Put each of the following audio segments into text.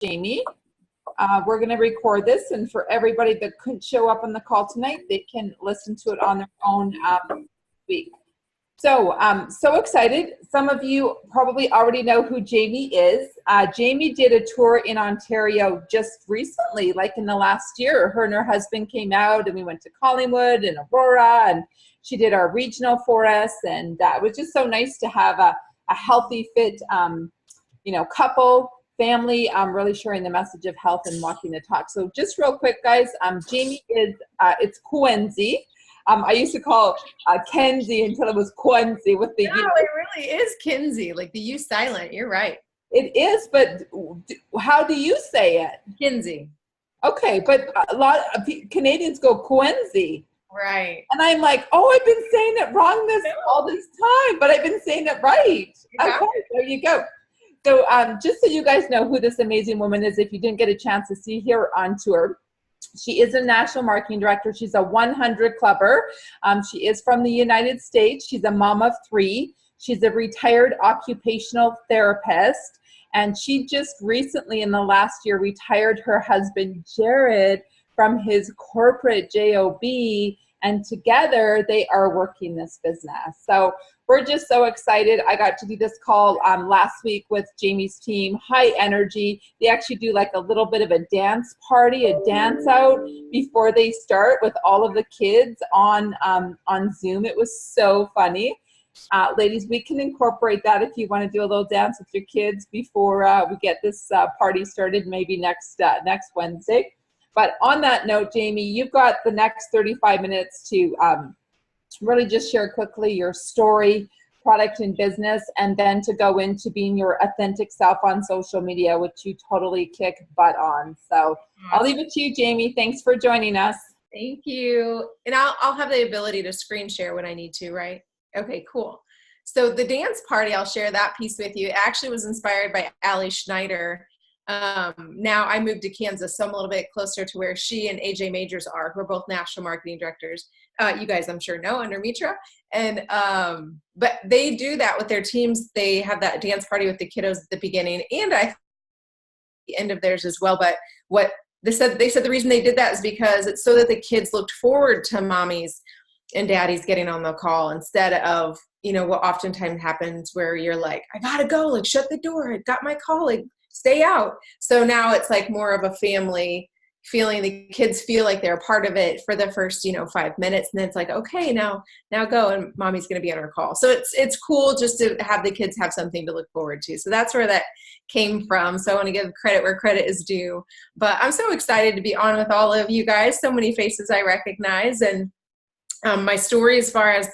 Jamie. We're going to record this, and for everybody that couldn't show up on the call tonight, they can listen to it on their own week. So I'm so excited. Some of you probably already know who Jamie is. Jamie did a tour in Ontario just recently, like in the last year. Her and her husband came out, and we went to Collingwood and Aurora, and she did our regional for us, and it was just so nice to have a healthy, fit, couple, family, really sharing the message of health and walking the talk. So just real quick, guys, Jamie is, it's Quenzi. I used to call Kenzie until it was Quenzi with the No, U. it really is Kinsey, like the U silent. You're right. It is, but how do you say it? Kinsey. Okay, but a lot of Canadians go Quenzi. Right. And I'm like, oh, I've been saying it wrong all this time, but I've been saying it right. Okay, there you go. So just so you guys know who this amazing woman is, if you didn't get a chance to see her on tour, she is a national marketing director. She's a 100 clubber. She is from the United States. She's a mom of 3. She's a retired occupational therapist. And she just recently, in the last year, retired her husband, Jared, from his corporate job. And together they are working this business. So we're just so excited. I got to do this call last week with Jamie's team, high energy. They actually do like a little bit of a dance party, a dance out before they start with all of the kids on Zoom. It was so funny. Ladies, we can incorporate that if you want to do a little dance with your kids before we get this party started, maybe next Wednesday. But on that note, Jamie, you've got the next 35 minutes to really just share quickly your story, product, and business, and then to go into being your authentic self on social media, which you totally kick butt on. So I'll leave it to you, Jamie. Thanks for joining us. Thank you. And I'll have the ability to screen share when I need to, right? Okay, cool. So the dance party, I'll share that piece with you. It actually was inspired by Allie Schneider. Now I moved to Kansas, so I'm a little bit closer to where she and AJ Majors are, who are both national marketing directors. You guys, I'm sure, know under Mitra. And, but they do that with their teams. They have that dance party with the kiddos at the beginning and the end of theirs as well. But what they said the reason they did that is because it's so that the kids looked forward to mommies and daddies getting on the call instead of, what oftentimes happens where you're like, I gotta go, like shut the door. I got my call, like stay out. So now it's like more of a family feeling. The kids feel like they're a part of it for the first, 5 minutes. And then it's like, okay, now go. And mommy's going to be on her call. So it's cool just to have the kids have something to look forward to. So that's where that came from. So I want to give credit where credit is due, but I'm so excited to be on with all of you guys. So many faces I recognize, and my story as far as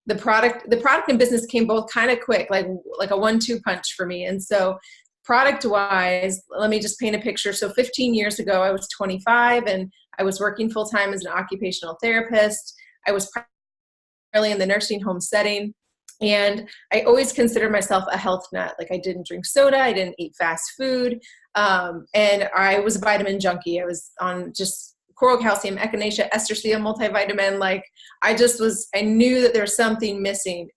the product and business came both kind of quick, like a 1-2 punch for me. And so product-wise, let me just paint a picture. So 15 years ago, I was 25, and I was working full-time as an occupational therapist. I was primarily in the nursing home setting, and I always considered myself a health nut. Like I didn't drink soda, I didn't eat fast food, and I was a vitamin junkie. I was on just coral calcium, echinacea, ester seal multivitamin. Like I knew that there was something missing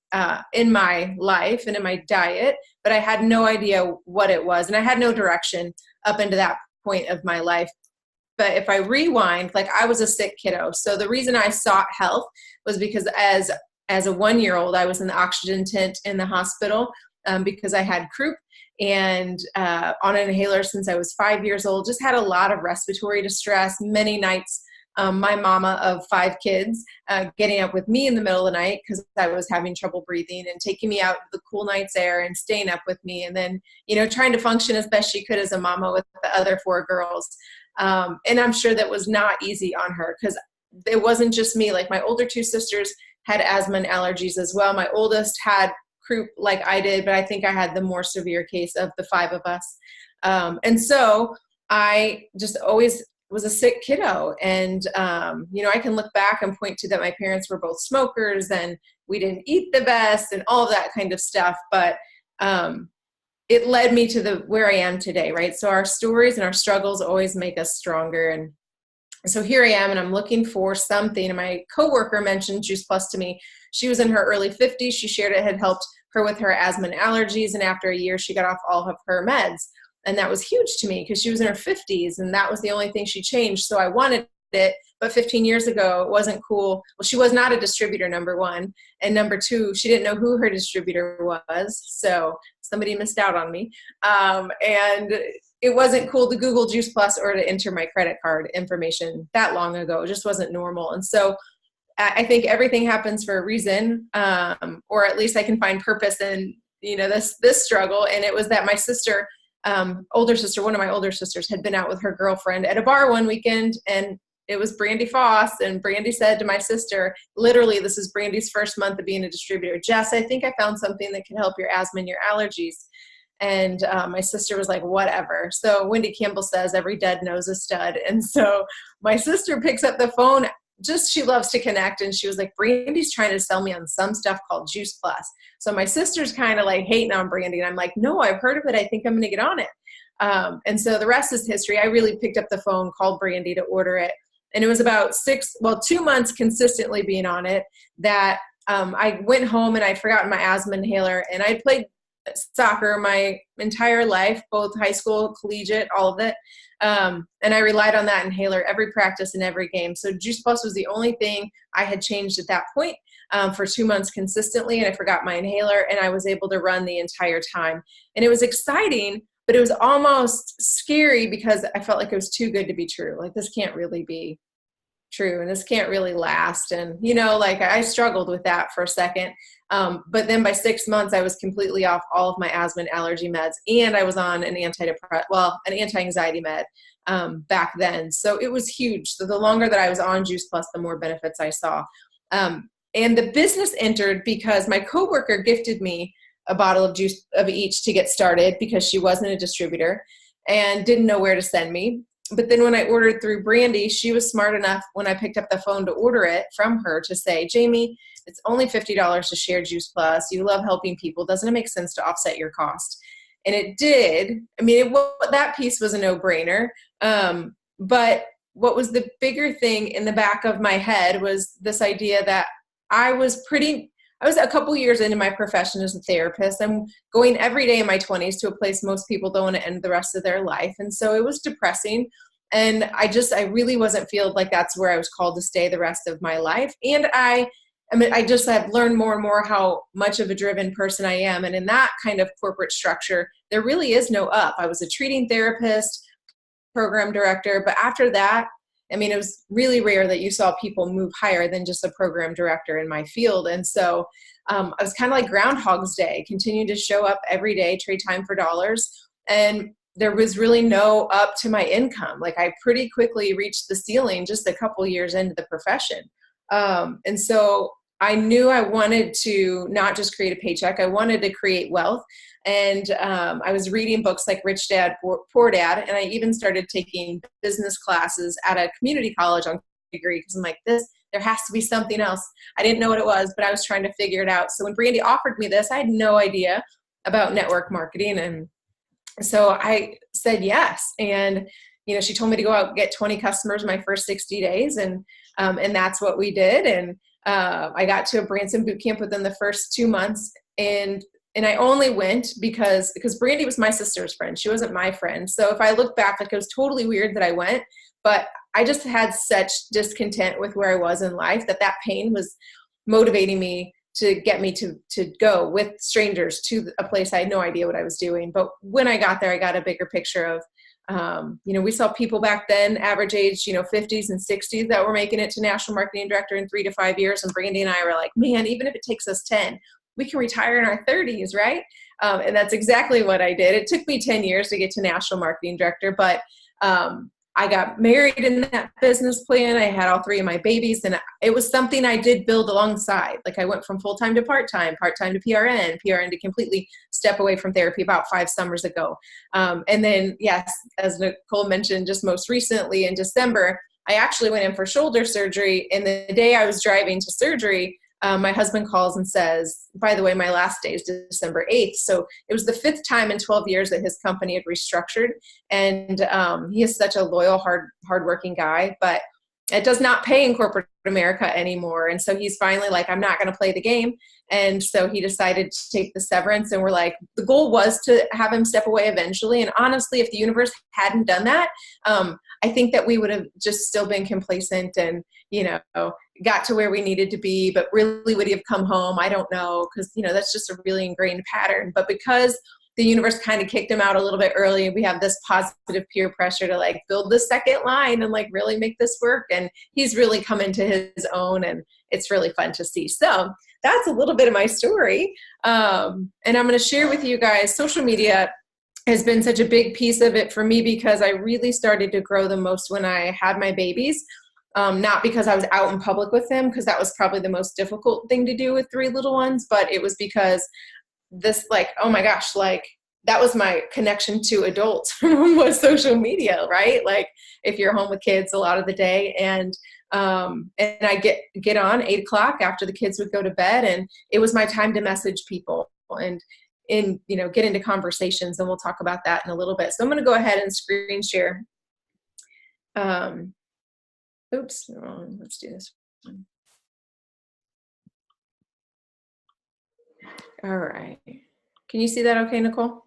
in my life and in my diet, but I had no idea what it was. And I had no direction up into that point of my life. But if I rewind, like I was a sick kiddo. So the reason I sought health was because as a 1-year-old, I was in the oxygen tent in the hospital because I had croup and on an inhaler since I was 5 years old. Just had a lot of respiratory distress. Many nights, my mama of 5 kids getting up with me in the middle of the night because I was having trouble breathing, and taking me out the cool night's air and staying up with me, and then trying to function as best she could as a mama with the other 4 girls. And I'm sure that was not easy on her because it wasn't just me. Like my older 2 sisters had asthma and allergies as well. My oldest had croup like I did, but I think I had the more severe case of the 5 of us. And so I just always was a sick kiddo. And, I can look back and point to that my parents were both smokers and we didn't eat the best and all of that kind of stuff. But it led me to where I am today, right? So our stories and our struggles always make us stronger. And so here I am, and I'm looking for something. And my coworker mentioned Juice Plus to me. She was in her early 50s. She shared it had helped her with her asthma and allergies. And after a year, she got off all of her meds. And that was huge to me because she was in her 50s and that was the only thing she changed. So I wanted it. But 15 years ago, it wasn't cool. Well, she was not a distributor, number one. And number two, she didn't know who her distributor was. So somebody missed out on me. And it wasn't cool to Google Juice Plus or to enter my credit card information that long ago. It just wasn't normal. And so I think everything happens for a reason, or at least I can find purpose in, this struggle. And it was that my sister, older sister, one of my older sisters had been out with her girlfriend at a bar one weekend, and it was Brandy Foss, and Brandy said to my sister, literally, this is Brandy's first month of being a distributor, Jess, I think I found something that can help your asthma and your allergies. And my sister was like, whatever. So Wendy Campbell says, every dud knows a stud. And so my sister picks up the phone, she loves to connect. And she was like, Brandy's trying to sell me on some stuff called Juice Plus. So my sister's kind of like hating on Brandy. And I'm like, no, I've heard of it. I think I'm going to get on it. And so the rest is history. I really picked up the phone, called Brandy to order it. And it was about 2 months consistently being on it that I went home and I'd forgotten my asthma inhaler, and I played soccer my entire life, both high school, collegiate, all of it. And I relied on that inhaler every practice and every game. So Juice Plus was the only thing I had changed at that point for 2 months consistently. And I forgot my inhaler, and I was able to run the entire time. And it was exciting, but it was almost scary because I felt like it was too good to be true. Like, this can't really be true, and this can't really last. And, I struggled with that for a second. But then by 6 months, I was completely off all of my asthma and allergy meds, and I was on an anti-anxiety med back then. So it was huge. So the longer that I was on Juice Plus, the more benefits I saw. And the business entered because my coworker gifted me a bottle of juice of each to get started because she wasn't a distributor and didn't know where to send me. But then when I ordered through Brandy, she was smart enough when I picked up the phone to order it from her to say, Jamie, it's only $50 to share Juice Plus. You love helping people. Doesn't it make sense to offset your cost? And it did. I mean, that piece was a no-brainer. But what was the bigger thing in the back of my head was this idea that I was a couple years into my profession as a therapist. I'm going every day in my 20s to a place most people don't want to end the rest of their life. And so it was depressing. And I really wasn't feeling like that's where I was called to stay the rest of my life. And I just have learned more and more how much of a driven person I am. And in that kind of corporate structure, there really is no up. I was a treating therapist, program director, but after that, it was really rare that you saw people move higher than just a program director in my field. And so I was kind of like Groundhog's Day, continuing to show up every day, trade time for dollars. And there was really no up to my income. Like, I pretty quickly reached the ceiling just a couple years into the profession. And so I knew I wanted to not just create a paycheck. I wanted to create wealth. And I was reading books like Rich Dad, Poor Dad. And I even started taking business classes at a community college on degree because I'm like, there has to be something else. I didn't know what it was, but I was trying to figure it out. So when Brandy offered me this, I had no idea about network marketing. And so I said yes. And, she told me to go out and get 20 customers my first 60 days. And that's what we did. And I got to a Branson boot camp within the first 2 months. And I only went because Brandy was my sister's friend. She wasn't my friend. So if I look back, it was totally weird that I went, but I just had such discontent with where I was in life that pain was motivating me to get me to go with strangers to a place I had no idea what I was doing. But when I got there, I got a bigger picture of, we saw people back then, average age, 50s and 60s that were making it to national marketing director in 3 to 5 years. And Brandy and I were like, man, even if it takes us 10, we can retire in our 30s, right? And that's exactly what I did. It took me 10 years to get to national marketing director, but I got married in that business plan. I had all 3 of my babies, and it was something I did build alongside. Like, I went from full-time to part-time to PRN to completely step away from therapy about 5 summers ago. And then, yes, as Nicole mentioned, just most recently in December, I actually went in for shoulder surgery. And the day I was driving to surgery, my husband calls and says, by the way, my last day is December 8th. So it was the 5th time in 12 years that his company had restructured. And he is such a loyal, hardworking guy. But it does not pay in corporate America anymore. And so he's finally like, I'm not going to play the game. And so he decided to take the severance. And we're like, the goal was to have him step away eventually. And honestly, if the universe hadn't done that, I think that we would have just still been complacent and, got to where we needed to be, but really would he have come home? I don't know. Cause that's just a really ingrained pattern. But because the universe kind of kicked him out a little bit early, we have this positive peer pressure to like build the second line and like really make this work. And he's really come into his own, and it's really fun to see. So that's a little bit of my story. And I'm going to share with you guys, social media has been such a big piece of it for me because I really started to grow the most when I had my babies. Not because I was out in public with them, because that was probably the most difficult thing to do with 3 little ones, but it was because this, like, oh my gosh, like that was my connection to adults was social media, right? Like if you're home with kids a lot of the day, and I get on 8:00 after the kids would go to bed, and it was my time to message people and get into conversations, and we'll talk about that in a little bit. So I'm going to go ahead and screen share. Oops, wrong. Let's do this one. All right. Can you see that okay, Nicole?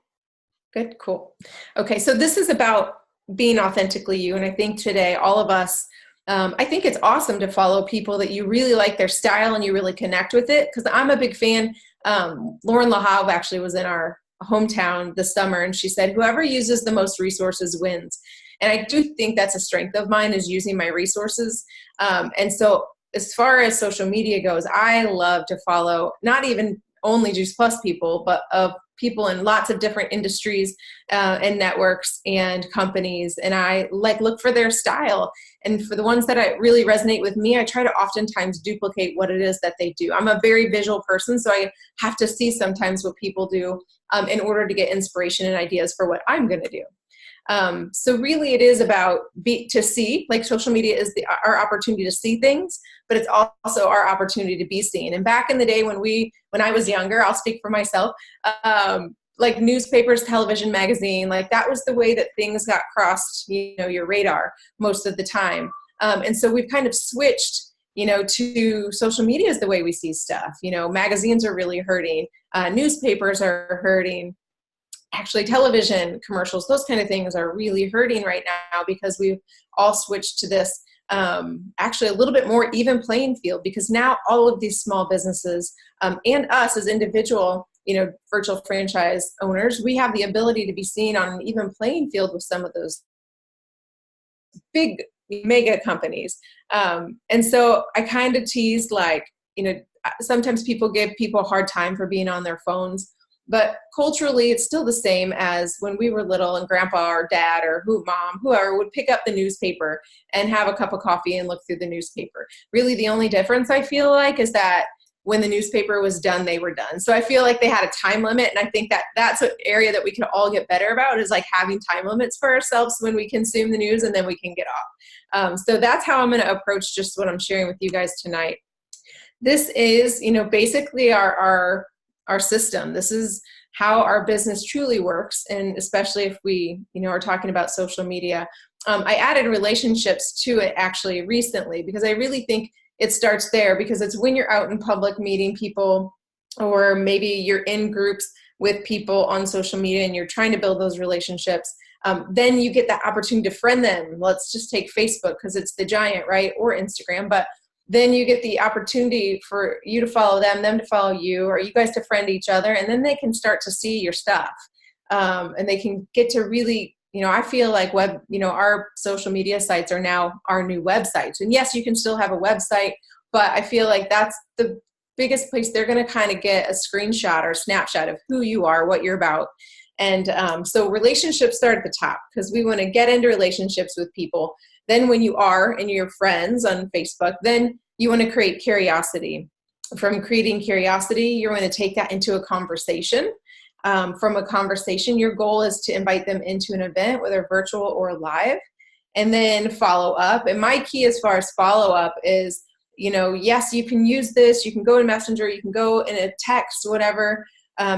Good, cool. Okay, so this is about being authentically you. And I think today, all of us, I think it's awesome to follow people that you really like their style and you really connect with it. Because I'm a big fan. Lauren LaHave actually was in our hometown this summer, and she said, whoever uses the most resources wins. And I do think that's a strength of mine, is using my resources. And so as far as social media goes, I love to follow not even only Juice Plus people, but of people in lots of different industries and networks and companies. And I look for their style. And for the ones that really resonate with me, I try to oftentimes duplicate what it is that they do. I'm a very visual person, so I have to see sometimes what people do in order to get inspiration and ideas for what I'm going to do. So really it is about to see, like social media is our opportunity to see things, but it's also our opportunity to be seen. And back in the day when I was younger, I'll speak for myself, like newspapers, television, magazine, like that was the way that things got crossed, your radar most of the time. And so we've kind of switched, to social media is the way we see stuff. Magazines are really hurting, newspapers are hurting. Actually, television commercials, those kind of things are really hurting right now because we've all switched to this actually a little bit more even playing field, because now all of these small businesses and us as individual, virtual franchise owners, we have the ability to be seen on an even playing field with some of those big mega companies. And so I kind of teased sometimes people give people a hard time for being on their phones. But culturally, it's still the same as when we were little and grandpa or dad or mom, whoever would pick up the newspaper and have a cup of coffee and look through the newspaper. Really, the only difference I feel like is that when the newspaper was done, they were done. So I feel like they had a time limit. And I think that that's an area that we can all get better about, is like having time limits for ourselves when we consume the news, and then we can get off. So that's how I'm going to approach just what I'm sharing with you guys tonight. This is, basically our system. This is how our business truly works. And especially if we, are talking about social media. I added relationships to it actually recently, because I really think it starts there, because it's when you're out in public meeting people, or maybe you're in groups with people on social media and you're trying to build those relationships. Then you get that opportunity to friend them. Let's just take Facebook because it's the giant, right? Or Instagram. But then you get the opportunity for you to follow them to follow you, or you guys to friend each other. And then they can start to see your stuff. And they can get to really, I feel like our social media sites are now our new websites. And yes, you can still have a website, but I feel like that's the biggest place they're going to kind of get a screenshot or snapshot of who you are, what you're about. And so relationships start at the top, because we want to get into relationships with people. Then when you are and you're friends on Facebook, then you want to create curiosity. From creating curiosity, you're going to take that into a conversation. From a conversation, your goal is to invite them into an event, whether virtual or live, and then follow up. And my key as far as follow up is, yes, you can use this. You can go in Messenger, you can go in a text, whatever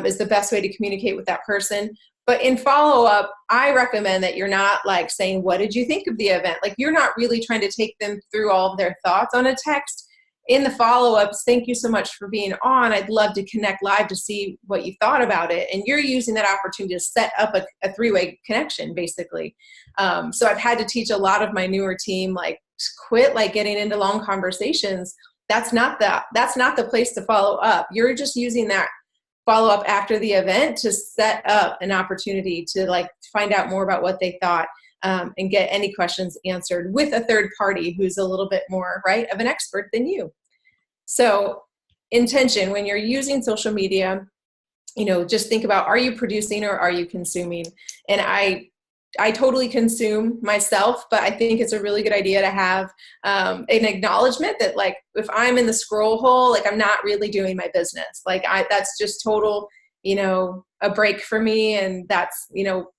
is the best way to communicate with that person. But in follow-up, I recommend that you're not like saying, what did you think of the event? Like you're not really trying to take them through all of their thoughts on a text. In the follow-ups, thank you so much for being on. I'd love to connect live to see what you thought about it. And you're using that opportunity to set up a three-way connection, basically. So I've had to teach a lot of my newer team, like, quit like getting into long conversations. That's not the place to follow up. You're just using that follow up after the event to set up an opportunity to like find out more about what they thought, and get any questions answered with a third party who's a little bit more, right, of an expert than you. So intention, when you're using social media, just think about, are you producing or are you consuming? And I totally consume myself, but I think it's a really good idea to have an acknowledgement that, like, if I'm in the scroll hole, like, I'm not really doing my business. Like, that's just total, a break for me. And that's,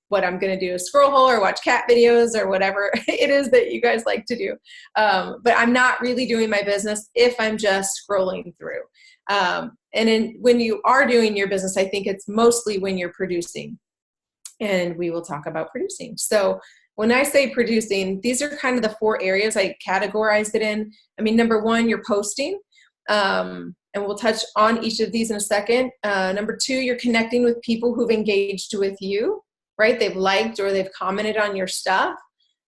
what I'm going to do is scroll hole or watch cat videos or whatever it is that you guys like to do. But I'm not really doing my business if I'm just scrolling through. When you are doing your business, I think it's mostly when you're producing. And we will talk about producing. So when I say producing, these are kind of the 4 areas I categorized it in. I mean, number 1, you're posting. And we'll touch on each of these in a second. Number 2, you're connecting with people who've engaged with you, right? They've liked or they've commented on your stuff.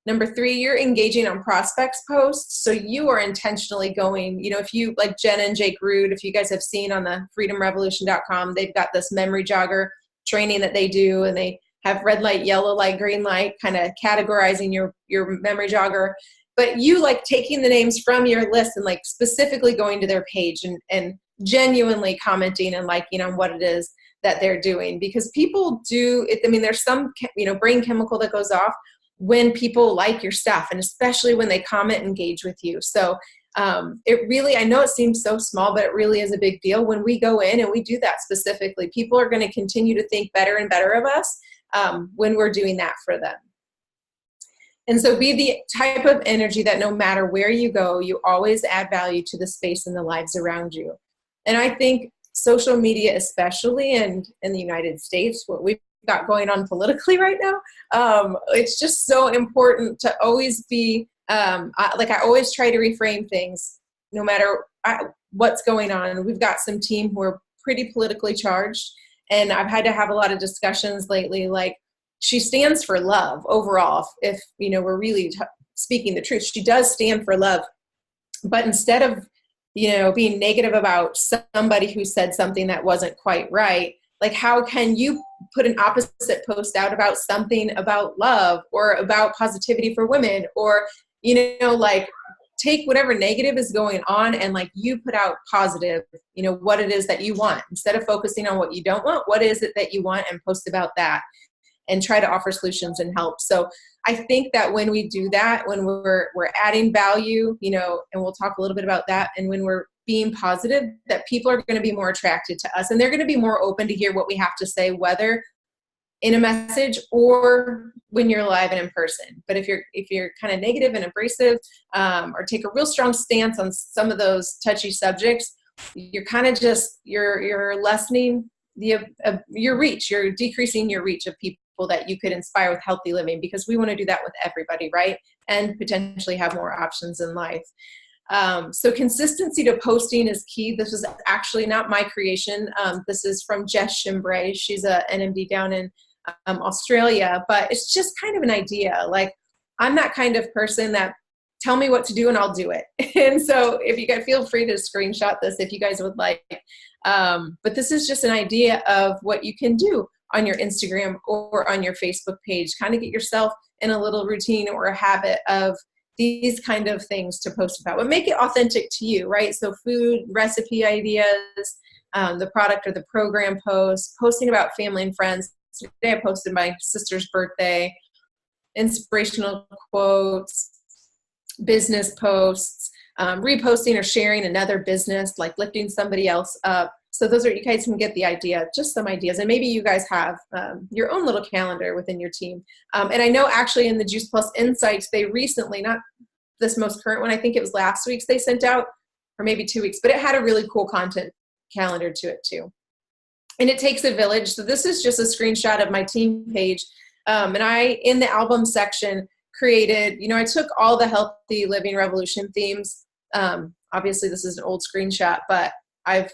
Number 3, you're engaging on prospects posts. So you are intentionally going, if you, like Jen and Jake Rude, if you guys have seen on the freedomrevolution.com, they've got this memory jogger training that they do, and they have red light, yellow light, green light, kind of categorizing your memory jogger. But you like taking the names from your list and like specifically going to their page and genuinely commenting and liking on what it is that they're doing. Because people do it. I mean, there's some, brain chemical that goes off when people like your stuff, and especially when they comment and engage with you. So it really, I know it seems so small, but it really is a big deal when we go in and we do that specifically. People are going to continue to think better and better of us when we're doing that for them. And so be the type of energy that no matter where you go, you always add value to the space and the lives around you. And I think social media, especially in the United States, what we've got going on politically right now, it's just so important to always be, I always try to reframe things no matter what's going on. We've got some team who are pretty politically charged, and I've had to have a lot of discussions lately, like, she stands for love overall. If, we're really speaking the truth, she does stand for love. But instead of, being negative about somebody who said something that wasn't quite right, like, how can you put an opposite post out about something about love or about positivity for women, or, take whatever negative is going on and like you put out positive, what it is that you want, instead of focusing on what you don't want, what is it that you want, and post about that and try to offer solutions and help. So I think that when we do that, when we're adding value, and we'll talk a little bit about that, and when we're being positive, that people are going to be more attracted to us, and they're going to be more open to hear what we have to say, whether in a message or when you're live and in person. But if you're kind of negative and abrasive, or take a real strong stance on some of those touchy subjects, you're kind of just, you're lessening your reach. You're decreasing your reach of people that you could inspire with healthy living, because we want to do that with everybody, right? And potentially have more options in life. So consistency to posting is key. This is actually not my creation. This is from Jess Shimbray. She's a NMD down in Australia, but it's just kind of an idea. Like, I'm that kind of person that tell me what to do and I'll do it. And so if you guys, feel free to screenshot this if you guys would like. But this is just an idea of what you can do on your Instagram or on your Facebook page. Kind of get yourself in a little routine or a habit of these kind of things to post about, but make it authentic to you, right? So food, recipe ideas, the product or the program post, posting about family and friends. Today I posted my sister's birthday, inspirational quotes, business posts, reposting or sharing another business, like lifting somebody else up. So those are, you guys can get the idea, just some ideas. And maybe you guys have your own little calendar within your team. And I know actually in the Juice Plus Insights, they recently, not this most current one, I think it was last week's they sent out, or maybe 2 weeks, but it had a really cool content calendar to it too. And it takes a village. So this is just a screenshot of my team page. And I, in the album section, created, I took all the Healthy Living Revolution themes. Obviously this is an old screenshot, but I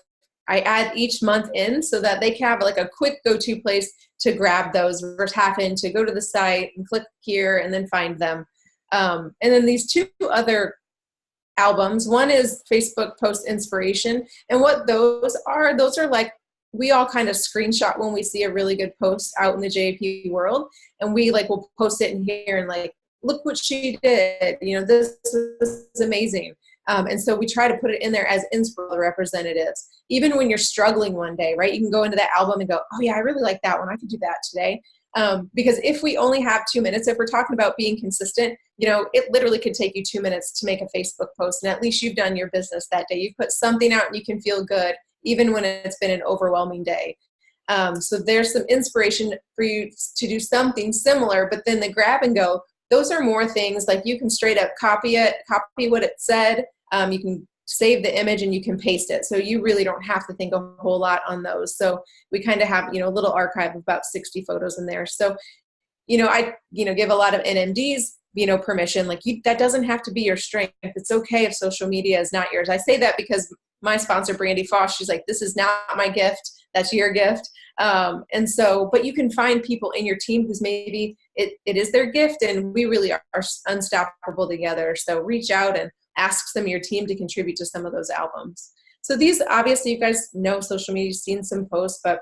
add each month in so that they can have like a quick go-to place to grab those, or tap in to go to the site and click here and then find them. And then these two other albums, one is Facebook Post Inspiration. And what those are like, we all kind of screenshot when we see a really good post out in the JP world, and we like will post it in here and like, look what she did, this is amazing. And so we try to put it in there as inspirational representatives. Even when you're struggling one day, right? You can go into that album and go, oh yeah, I really like that one. I could do that today. Because if we only have 2 minutes, if we're talking about being consistent, it literally could take you 2 minutes to make a Facebook post, and at least you've done your business that day. You've put something out and you can feel good, even when it's been an overwhelming day. So there's some inspiration for you to do something similar, but then the grab and go, those are more things like you can straight up copy what it said. You can save the image and you can paste it. So you really don't have to think a whole lot on those. So we kind of have, a little archive of about 60 photos in there. So, I, give a lot of NMDs, permission, like that doesn't have to be your strength. It's okay if social media is not yours. I say that because my sponsor, Brandy Foss, she's like, this is not my gift. That's your gift. And so, but you can find people in your team who's maybe it is their gift, and we really are unstoppable together. So reach out and ask some of your team to contribute to some of those albums. So these, obviously you guys know social media, you've seen some posts, but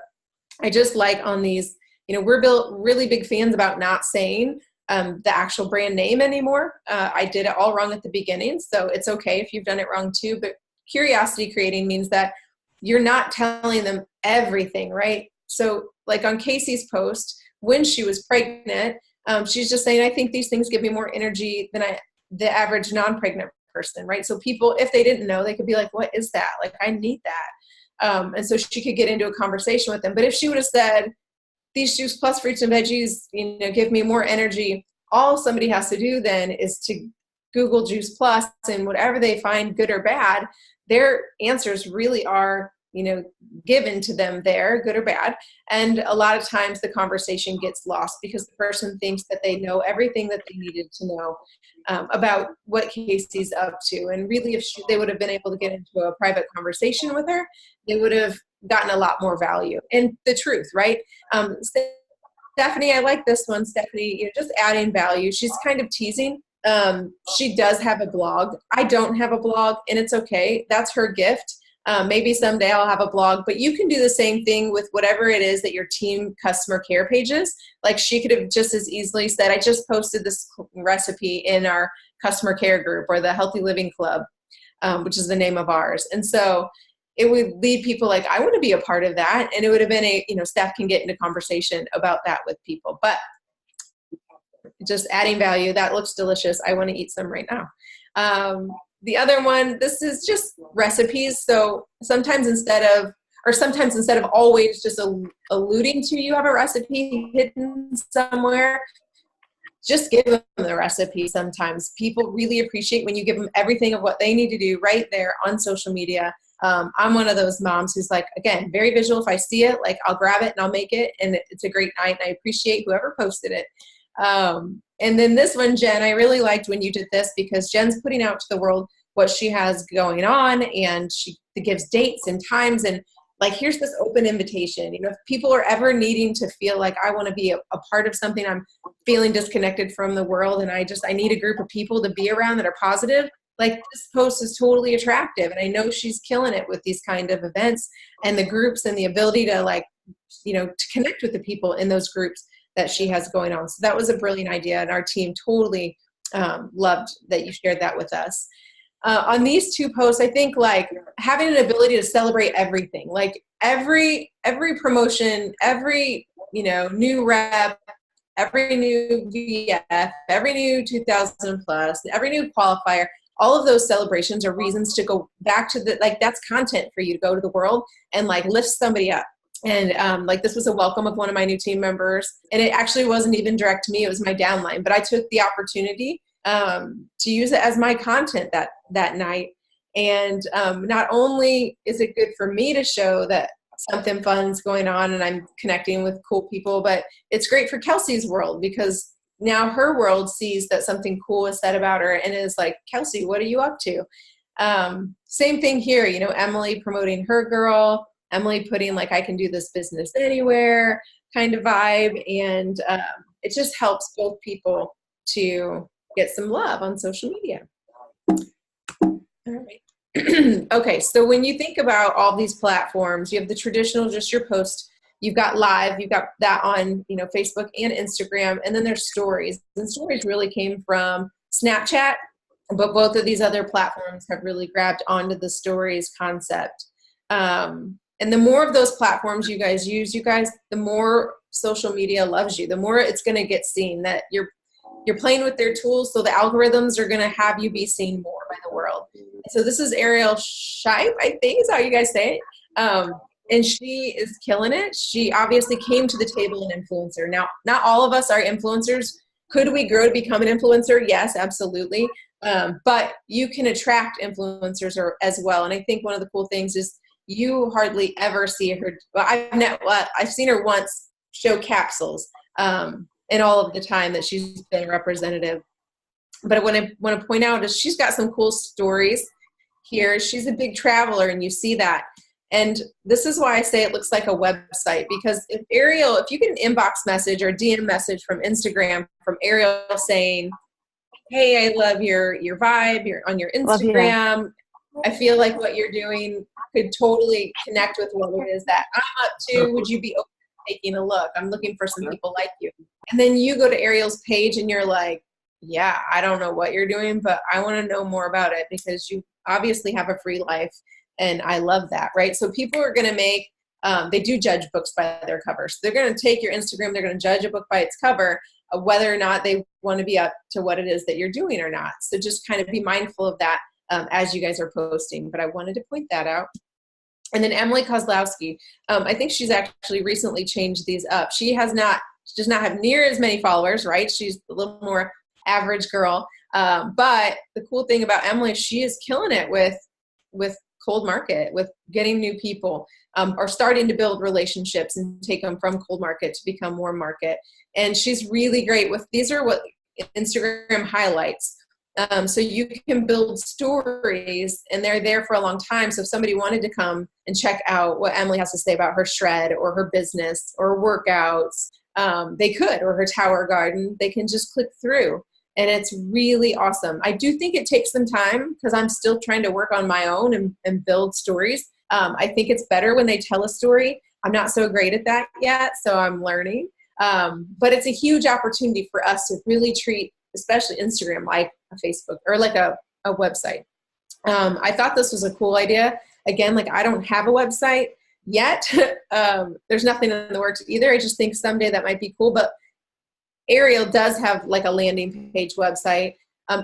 I just like on these, we're really big fans about not saying the actual brand name anymore. I did it all wrong at the beginning, so it's okay if you've done it wrong too, but curiosity creating means that you're not telling them everything, right? So like on Casey's post, when she was pregnant, she's just saying, I think these things give me more energy than the average non-pregnant person, right? So people, if they didn't know, they could be like, what is that? Like, I need that. And so she could get into a conversation with them. But if she would have said, these Juice Plus fruits and veggies, give me more energy, all somebody has to do then is to Google Juice Plus, and whatever they find good or bad, their answers really are, given to them there, good or bad. And a lot of times the conversation gets lost because the person thinks that they know everything that they needed to know about what Casey's up to. And really, if they would have been able to get into a private conversation with her, they would have gotten a lot more value and the truth, right? Stephanie, I like this one. Stephanie, just adding value. She's kind of teasing. She does have a blog. I don't have a blog, and it's okay. That's her gift. Maybe someday I'll have a blog, but you can do the same thing with whatever it is that your team customer care page is. Like she could have just as easily said, I just posted this recipe in our customer care group or the Healthy Living Club, which is the name of ours. And so it would lead people like, I want to be a part of that. And it would have been staff can get into conversation about that with people, but just adding value. That looks delicious. I want to eat some right now. The other one, this is just recipes. So sometimes instead of always just alluding to you have a recipe hidden somewhere, just give them the recipe. Sometimes people really appreciate when you give them everything of what they need to do right there on social media. I'm one of those moms who's like, again, very visual. If I see it, like I'll grab it and I'll make it. And it's a great night. And I appreciate whoever posted it. And then this one, Jen, I really liked when you did this because Jen's putting out to the world what she has going on, and she gives dates and times, and like, here's this open invitation. If people are ever needing to feel like I want to be a part of something, I'm feeling disconnected from the world, and I need a group of people to be around that are positive, like this post is totally attractive. And I know she's killing it with these kind of events and the groups and the ability to to connect with the people in those groups that she has going on. So that was a brilliant idea, and our team totally loved that you shared that with us. On these two posts, I think like having an ability to celebrate everything, like every promotion, every new rep, every new VF, every new 2000 plus, every new qualifier, all of those celebrations are reasons to go back to that's content for you to go to the world and lift somebody up. And this was a welcome of one of my new team members, and it actually wasn't even direct to me, it was my downline, but I took the opportunity to use it as my content that night. And not only is it good for me to show that something fun's going on and I'm connecting with cool people. But it's great for Kelsey's world because now her world sees that something cool is said about her and is like, Kelsey, what are you up to? Same thing here, you know, Emily promoting her girl, Emily putting like, I can do this business anywhere kind of vibe. And it just helps both people to get some love on social media. All right. Okay, so when you think about all these platforms, you have the traditional, just your post, you've got live, you've got that on, you know, Facebook and Instagram, and then there's stories. And stories really came from Snapchat, but both of these other platforms have really grabbed onto the stories concept. And the more of those platforms you guys use, the more social media loves you, the more it's going to get seen, that you're playing with their tools, so the algorithms are going to have you be seen more by the world. So this is Ariel Shipe, I think is how you guys say it. And she is killing it. She obviously came to the table an influencer. Now, not all of us are influencers. Could we grow to become an influencer? Yes, absolutely. But you can attract influencers as well. And I think one of the cool things is you hardly ever see her. Well, I've seen her once show capsules in all of the time that she's been a representative. But what I want to point out is she's got some cool stories here. She's a big traveler, and you see that. And this is why I say it looks like a website, because if you get an inbox message or a DM message from Instagram from Ariel saying, hey, I love your vibe, you're on your Instagram, I feel like what you're doing could totally connect with what it is that I'm up to. Would you be open to taking a look? I'm looking for some people like you. And then you go to Ariel's page and you're like, yeah, I don't know what you're doing, but I want to know more about it because you obviously have a free life. And I love that, right? So people are going to they do judge books by their cover. So they're going to take your Instagram, they're going to judge a book by its cover, whether or not they want to be up to what it is that you're doing or not. So just kind of be mindful of that as you guys are posting. But I wanted to point that out. And then Emily Kozlowski, I think she's actually recently changed these up. She does not have near as many followers, right? She's a little more average girl. But the cool thing about Emily, she is killing it with cold market, with getting new people, or starting to build relationships and take them from cold market to become warm market. And she's really great with, these are what Instagram highlights. So you can build stories and they're there for a long time. So if somebody wanted to come and check out what Emily has to say about her shred or her business or workouts, they could, or her tower garden, they can just click through. And it's really awesome. I do think it takes some time because I'm still trying to work on my own and build stories. I think it's better when they tell a story. I'm not so great at that yet, so I'm learning. But it's a huge opportunity for us to really treat, especially Instagram, like a Facebook or like a website. I thought this was a cool idea. Again, like I don't have a website yet. There's nothing in the works either. I just think someday that might be cool. But Ariel does have like a landing page website.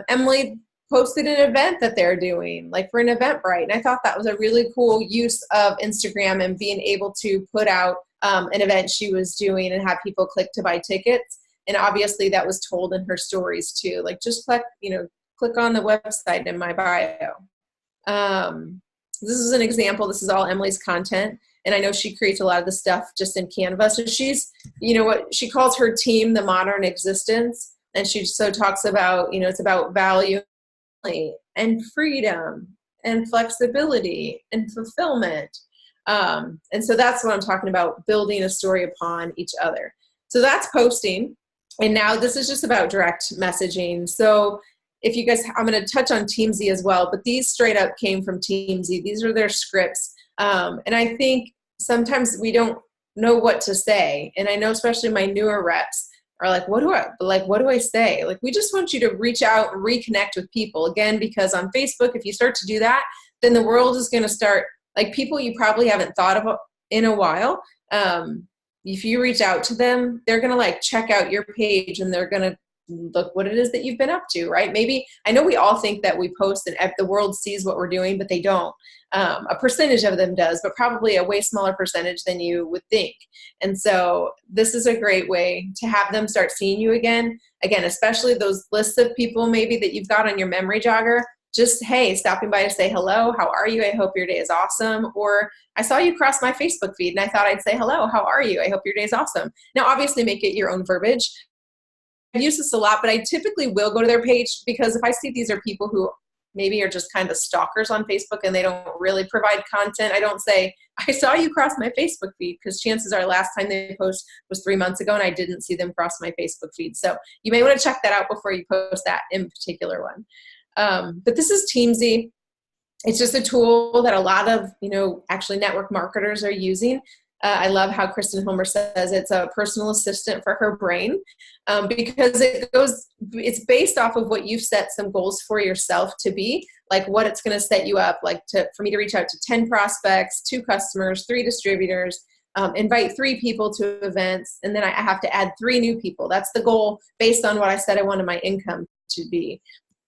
Emily posted an event that they're doing, like for an Eventbrite. And I thought that was a really cool use of Instagram and being able to put out an event she was doing and have people click to buy tickets. And obviously that was told in her stories too. Like just click on the website in my bio. This is an example. This is all Emily's content. And I know she creates a lot of the stuff just in Canva. So she's, what she calls her team, the modern existence. And she so talks about, it's about value and freedom and flexibility and fulfillment. And so that's what I'm talking about, building a story upon each other. So that's posting. And now this is just about direct messaging. So if you guys, I'm going to touch on TeamBee as well, but these straight up came from TeamBee. These are their scripts. And I think sometimes we don't know what to say. And I know especially my newer reps are like, what do I say? Like, we just want you to reach out and reconnect with people again, because on Facebook, if you start to do that, then the world is going to start, like people you probably haven't thought of in a while. If you reach out to them, they're going to like check out your page and they're going to look what it is that you've been up to, right? Maybe, I know we all think that we post and the world sees what we're doing, but they don't. A percentage of them does, but probably a way smaller percentage than you would think. And so this is a great way to have them start seeing you again, especially those lists of people maybe that you've got on your memory jogger. just, hey, stopping by to say hello, how are you? I hope your day is awesome. Or I saw you cross my Facebook feed and I thought I'd say hello, how are you? I hope your day is awesome. Now, obviously make it your own verbiage. I use this a lot, but I typically will go to their page, because if I see these are people who maybe are just kind of stalkers on Facebook and they don't really provide content, I don't say, I saw you cross my Facebook feed, because chances are last time they post was 3 months ago and I didn't see them cross my Facebook feed. So you may want to check that out before you post that in particular one. But this is TeamBee. It's just a tool that a lot of, actually network marketers are using. I love how Kristen Homer says it's a personal assistant for her brain, because it's based off of what you've set some goals for yourself to be, like what it's going to set you up, like for me to reach out to 10 prospects, 2 customers, 3 distributors, invite 3 people to events, and then I have to add 3 new people. That's the goal based on what I said I wanted my income to be.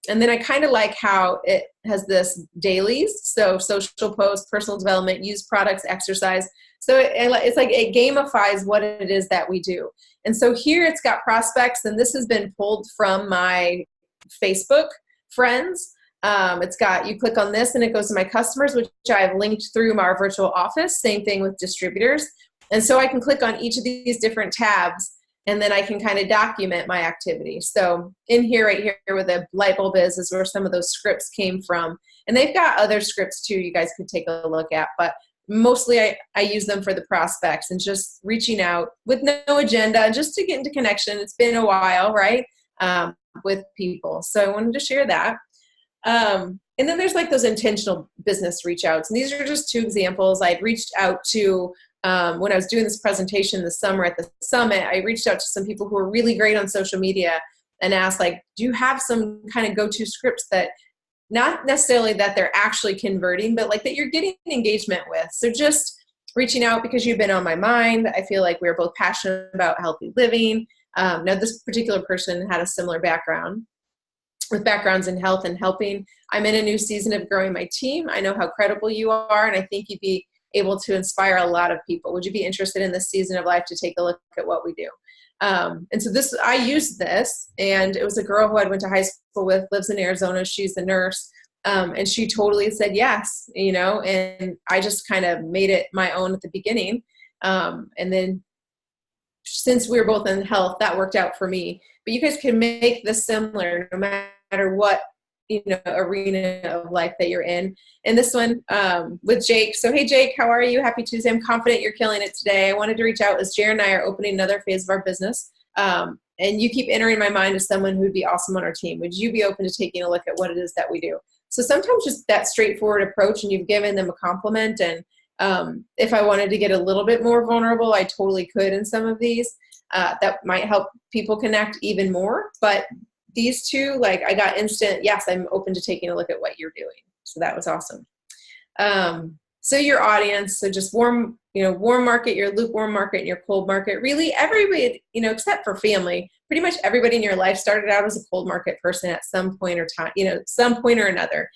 And then I kind of like how it has this dailies, so social posts, personal development, use products, exercise. So it's like it gamifies what it is that we do. And so here it's got prospects, and this has been pulled from my Facebook friends. It's got, you click on this and it goes to my customers, which I've linked through my virtual office. Same thing with distributors. And so I can click on each of these different tabs, and then I can kind of document my activity. So in here, right here where the light bulb is where some of those scripts came from. And they've got other scripts too you guys could take a look at, but mostly I use them for the prospects and just reaching out with no agenda, just to get into connection. It's been a while, right, with people. So I wanted to share that. And then there's like those intentional business reach outs. And these are just 2 examples. I'd reached out to, when I was doing this presentation this summer at the summit, I reached out to some people who are really great on social media and asked, like, do you have some kind of go-to scripts that not necessarily that they're actually converting, but like that you're getting engagement with? So just reaching out because you've been on my mind. I feel like we're both passionate about healthy living. Now this particular person had a similar background, with backgrounds in health and helping. I'm in a new season of growing my team. I know how credible you are, and I think you'd be able to inspire a lot of people. Would you be interested in this season of life to take a look at what we do? And so I used this, and it was a girl who I went to high school with, lives in Arizona. She's a nurse. And she totally said yes, and I just kind of made it my own at the beginning. And then since we were both in health, that worked out for me. But you guys can make this similar no matter what arena of life that you're in. And this one with Jake. So, hey, Jake, how are you? Happy Tuesday. I'm confident you're killing it today. I wanted to reach out as Jared and I are opening another phase of our business. And you keep entering my mind as someone who'd be awesome on our team. Would you be open to taking a look at what it is that we do? So sometimes just that straightforward approach, and you've given them a compliment. And if I wanted to get a little bit more vulnerable, I totally could in some of these. That might help people connect even more. But these 2, like, I got instant, yes, I'm open to taking a look at what you're doing. So that was awesome. So your audience, so just warm market, your lukewarm market, and your cold market. Really everybody, except for family, pretty much everybody in your life started out as a cold market person at some point or time, some point or another.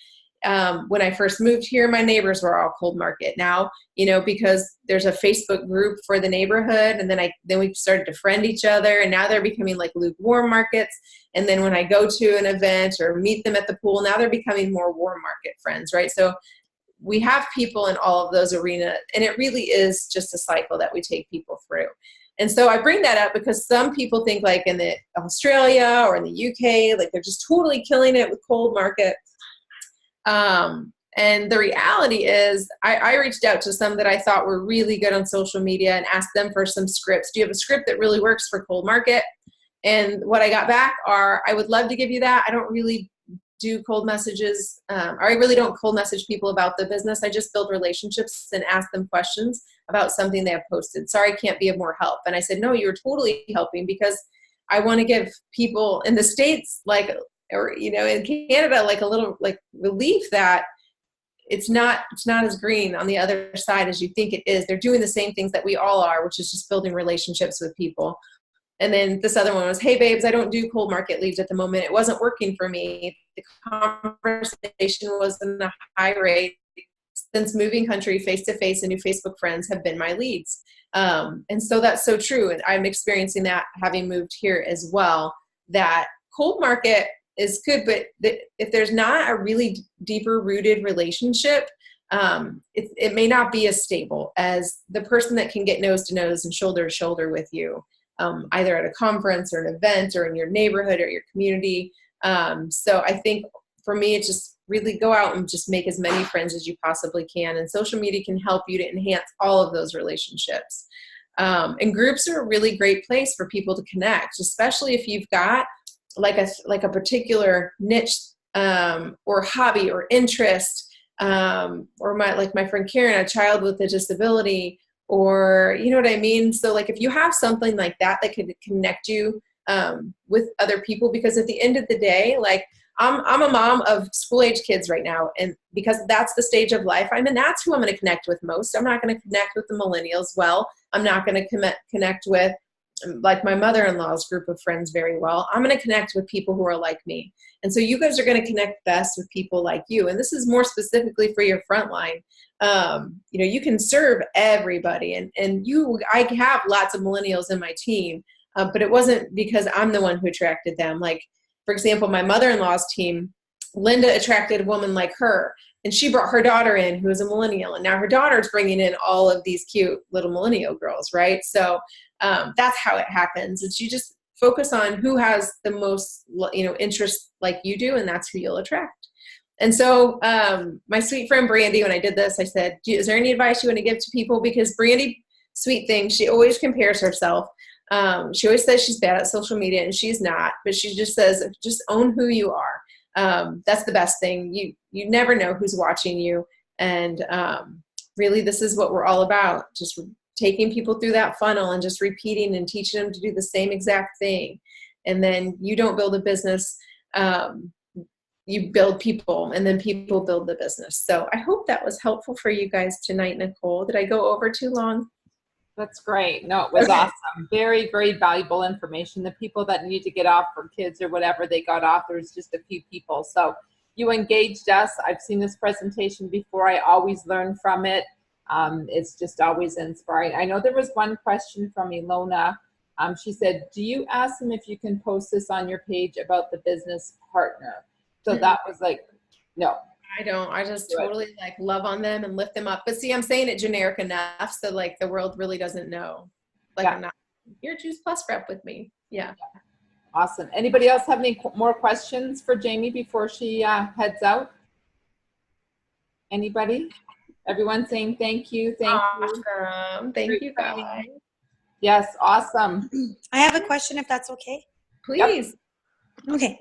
When I first moved here, my neighbors were all cold market. Now, because there's a Facebook group for the neighborhood, and then we started to friend each other, and now they're becoming like lukewarm markets. And then when I go to an event or meet them at the pool, now they're becoming more warm market friends, right? So we have people in all of those arenas, and it really is just a cycle that we take people through. And so I bring that up because some people think like in Australia or in the UK, like they're just totally killing it with cold market. And the reality is I reached out to some that I thought were really good on social media and asked them for some scripts. Do you have a script that really works for cold market? And what I got back are, I would love to give you that. I don't really do cold messages. I really don't cold message people about the business. I just build relationships and ask them questions about something they have posted. Sorry, I can't be of more help. And I said, no, you're totally helping, because I want to give people in the States, like, or, in Canada, like a little like relief that it's not as green on the other side as you think it is. They're doing the same things that we all are, which is just building relationships with people. And then this other one was, hey, babes, I don't do cold market leads at the moment. It wasn't working for me. The conversation wasn't a high rate. Since moving country, face-to-face and new Facebook friends have been my leads. And so that's so true. And I'm experiencing that having moved here as well, that cold market good, but if there's not a really deeper rooted relationship, it may not be as stable as the person that can get nose to nose and shoulder to shoulder with you, either at a conference or an event or in your neighborhood or your community. So I think for me, it's just really go out and just make as many friends as you possibly can. And social media can help you to enhance all of those relationships. And groups are a really great place for people to connect, especially if you've got like a particular niche or hobby or interest, or my friend Karen, a child with a disability, or you know what I mean? So like if you have something like that could connect you with other people, because at the end of the day, like I'm a mom of school age kids right now, and because that's the stage of life I'm in, that's who I'm going to connect with most. I'm not going to connect with the millennials well. I'm not going to connect with like my mother-in-law's group of friends very well. I'm going to connect with people who are like me. And so you guys are going to connect best with people like you. And this is more specifically for your frontline. You can serve everybody. I have lots of millennials in my team, but it wasn't because I'm the one who attracted them. Like, for example, my mother-in-law's team, Linda attracted a woman like her, and she brought her daughter in who is a millennial. And now her daughter's bringing in all of these cute little millennial girls, right? So that's how it happens. It's you just focus on who has the most, interest like you do, and that's who you'll attract. And so my sweet friend Brandy, when I did this, I said, is there any advice you want to give to people? Because Brandy, sweet thing, she always compares herself. She always says she's bad at social media, and she's not, but she just says, just own who you are. That's the best thing. You never know who's watching you. And really, this is what we're all about. Just taking people through that funnel and just repeating and teaching them to do the same exact thing. And then you don't build a business. You build people, and then people build the business. So I hope that was helpful for you guys tonight, Nicole. Did I go over too long? That's great. No, it was awesome. Very, very valuable information. The people that need to get off for kids or whatever, they got off. There's just a few people. So you engaged us. I've seen this presentation before. I always learn from it. It's just always inspiring. I know there was one question from Ilona. She said, do you ask them if you can post this on your page about the business partner? So that was like, no. I don't. I just totally like love on them and lift them up. But see, I'm saying it generic enough so like the world really doesn't know. Like I'm not, you're a Juice Plus rep with me. Yeah. Awesome. Anybody else have any more questions for Jamie before she heads out? Anybody? Everyone saying thank you. Thank you. Thank you guys. Yes. Awesome. I have a question if that's okay. Please. Yep. Okay.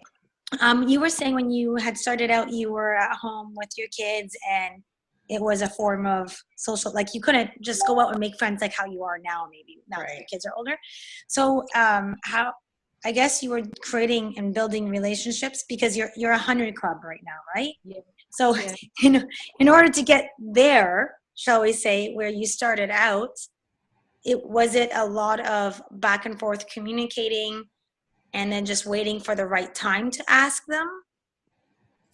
You were saying when you had started out, you were at home with your kids and it was a form of social, like you couldn't just go out and make friends like how you are now, maybe now that your kids are older. So I guess you were creating and building relationships because you're 100 Club right now, right? Yeah. So in order to get there, shall we say, where you started out, was it a lot of back and forth communicating and then just waiting for the right time to ask them?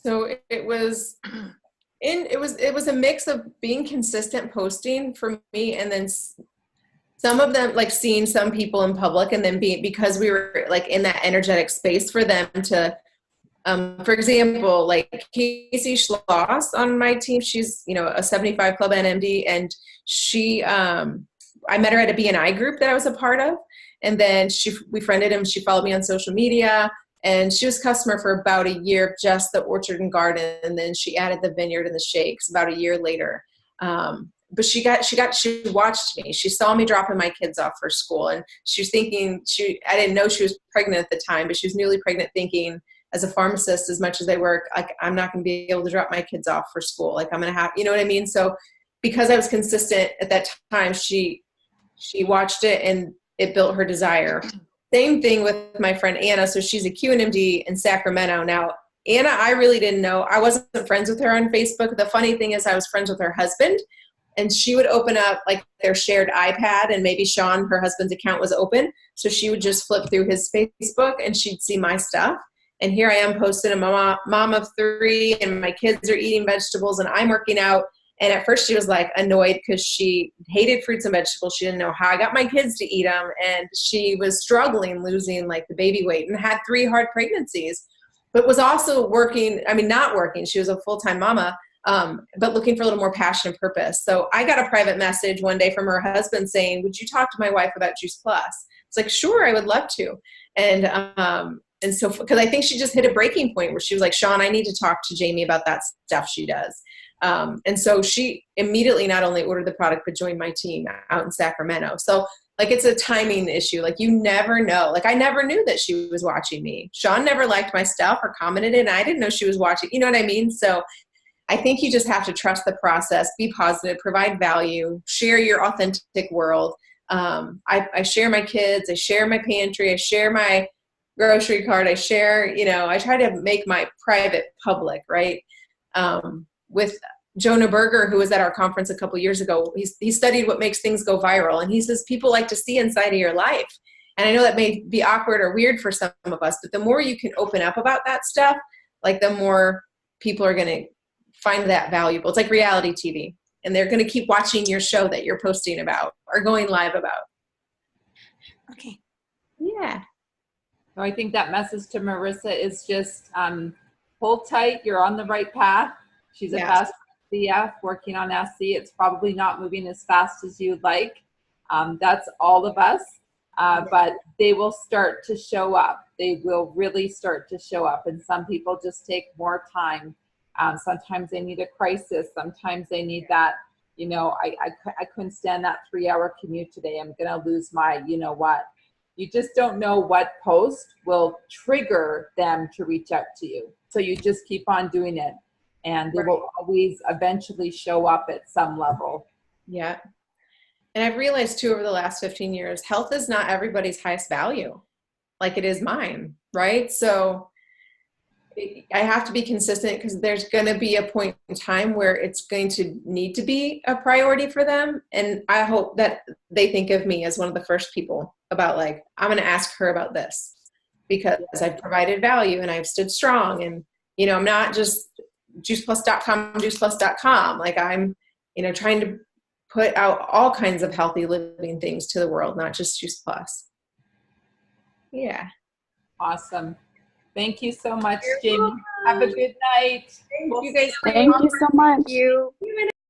So it was a mix of being consistent posting for me, and then some of them like seeing some people in public, and then because we were like in that energetic space for them to for example, like Casey Schloss on my team, she's a 75 Club NMD, and she I met her at a BNI group that I was a part of. And then we friended him. She followed me on social media, and she was a customer for about a year, just the orchard and garden. And then she added the vineyard and the shakes about a year later. But she watched me. She saw me dropping my kids off for school, and she was thinking, I didn't know she was pregnant at the time, but she was newly pregnant, thinking as a pharmacist, as much as I work, like I'm not going to be able to drop my kids off for school. Like I'm going to have, you know what I mean? So because I was consistent at that time, she watched it, and it built her desire. Same thing with my friend Anna. So she's a QNMD in Sacramento. Now, Anna, I really didn't know. I wasn't friends with her on Facebook. The funny thing is I was friends with her husband, and she would open up like their shared iPad, and maybe Sean, her husband's account, was open. So she would just flip through his Facebook and she'd see my stuff. And here I am posting a mom of 3, and my kids are eating vegetables and I'm working out. And at first she was like annoyed because she hated fruits and vegetables. She didn't know how I got my kids to eat them. And she was struggling losing like the baby weight and had 3 hard pregnancies. but was also working, I mean, not working. She was a full-time mama, but looking for a little more passion and purpose. So I got a private message one day from her husband saying, would you talk to my wife about Juice Plus? It's like, sure, I would love to. And so, because I think she just hit a breaking point where she was like, Sean, I need to talk to Jamie about that stuff she does. And so she immediately not only ordered the product, but joined my team out in Sacramento. So like, it's a timing issue. Like, you never know. Like, I never knew that she was watching me. Sean never liked my stuff or commented, and I didn't know she was watching. You know what I mean? So I think you just have to trust the process, be positive, provide value, share your authentic world. I share my kids, I share my pantry, I share my grocery cart, I share, you know, I try to make my private public, right? With Jonah Berger, who was at our conference a couple years ago, he studied what makes things go viral. And he says, people like to see inside of your life. And I know that may be awkward or weird for some of us, but the more you can open up about that stuff, like the more people are going to find that valuable. It's like reality TV. And they're going to keep watching your show that you're posting about or going live about. Okay. Yeah. So I think that message to Marissa is just hold tight. You're on the right path. She's a fast CF working on SC. It's probably not moving as fast as you'd like. That's all of us. But they will start to show up. They will really start to show up. And some people just take more time. Sometimes they need a crisis. Sometimes they need that, you know, I couldn't stand that 3-hour commute today. I'm going to lose my, you know what. You just don't know what post will trigger them to reach out to you. So you just keep on doing it. And they will always eventually show up at some level. Yeah. And I've realized too, over the last 15 years, health is not everybody's highest value like it is mine, right? So I have to be consistent because there's going to be a point in time where it's going to need to be a priority for them. And I hope that they think of me as one of the first people about, like, I'm going to ask her about this because I've provided value and I've stood strong. And, you know, I'm not just juiceplus.com. Like, I'm, you know, trying to put out all kinds of healthy living things to the world, not just Juice Plus. Yeah. Awesome. Thank you so much, Jamie. Have a good night. Thank you guys. Thank you so much. Thank you.